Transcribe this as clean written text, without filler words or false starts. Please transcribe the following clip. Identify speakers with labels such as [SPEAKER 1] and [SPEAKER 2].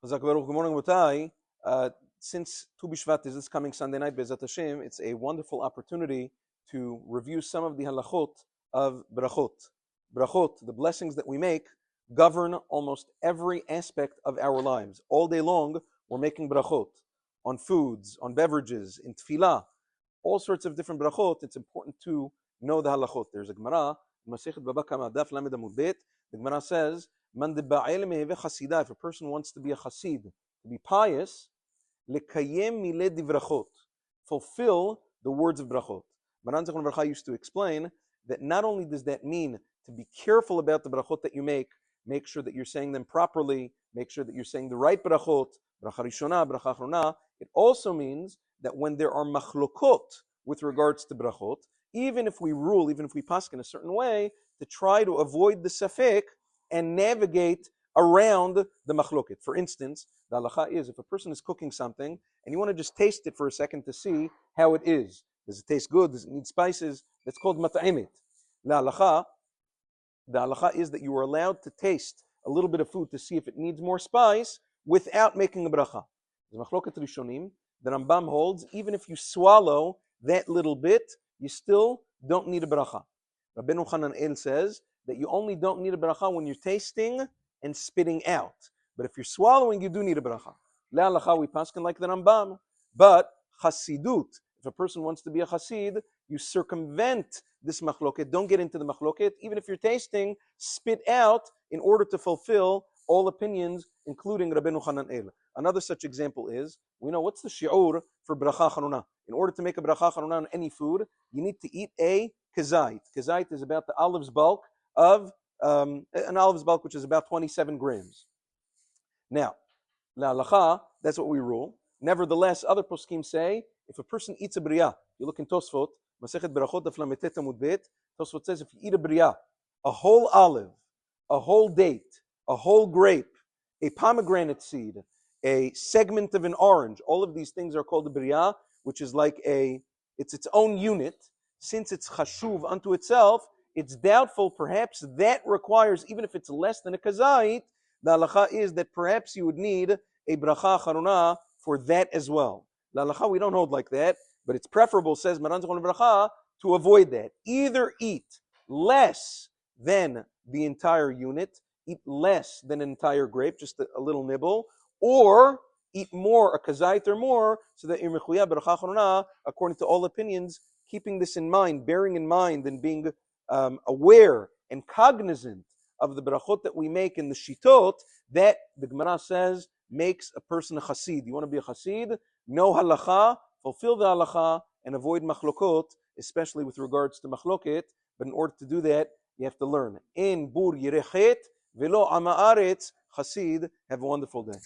[SPEAKER 1] Good morning, Mutai. Since Tu B'Shvat is this coming Sunday night, Be'ezat Hashem, it's a wonderful opportunity to review some of the halachot of Berachot. Berachot, the blessings that we make, govern almost every aspect of our lives. All day long, we're making Berachot on foods, on beverages, in tefillah, all sorts of different Berachot. It's important to know the halachot. There's a Gemara, Masechet Baba Kama, Daf Lamed Amud Bet. The Gemara says, if a person wants to be a chassid, to be pious, fulfill the words of brachot. Maran Zechron Baruch used to explain that not only does that mean to be careful about the brachot that you make sure that you're saying them properly, make sure that you're saying the right brachot, bracha rishona, bracha achrona. It also means that when there are machlokot with regards to brachot, even if we paskin a certain way, to try to avoid the safek and navigate around the machloket. For instance, the halacha is if a person is cooking something and you want to just taste it for a second to see how it is. Does it taste good? Does it need spices? That's called mat'imit. The halacha is that you are allowed to taste a little bit of food to see if it needs more spice without making a bracha. The machloket rishonim, the Rambam holds, even if you swallow that little bit, you still don't need a bracha. Rabbeinu Hananel says that you only don't need a bracha when you're tasting and spitting out. But if you're swallowing, you do need a bracha. Le'alacha, we paskin like the Rambam. But chassidut, if a person wants to be a chassid, you circumvent this machloket. Don't get into the machloket. Even if you're tasting, spit out in order to fulfill all opinions, including Rabbeinu Hananel. Another such example is, we know what's the shi'ur for bracha charuna. In order to make a bracha charuna on any food, you need to eat a kezait. Kezait is about the olive's bulk of an olive's bulk, which is about 27 grams. Now, la halacha, that's what we rule. Nevertheless, other poskim say, if a person eats a bria, you look in Tosfot, Masechet Berachot, Daf Lamed Tet Amud Bet, Tosfot says if you eat a bria, a whole olive, a whole date, a whole grape, a pomegranate seed, a segment of an orange, all of these things are called a bria, which is like it's its own unit. Since it's chashuv unto itself, it's doubtful, perhaps that requires, even if it's less than a kazait, the halacha is that perhaps you would need a bracha charuna for that as well. The halacha, we don't hold like that, but it's preferable, says Maran Zechron Bracha, to avoid that. Either eat less than the entire unit, eat less than an entire grape, just a little nibble, or eat more, a kazait or more, so that you're mechuya bracha charuna, according to all opinions, keeping this in mind, bearing in mind, and being aware and cognizant of the brachot that we make in the shitot, that the Gemara says makes a person a chassid. You want to be a chassid? Know halacha, fulfill the halacha, and avoid machlokot, especially with regards to machloket. But in order to do that, you have to learn. In bur yirechet velo ama aretz chassid. Have a wonderful day.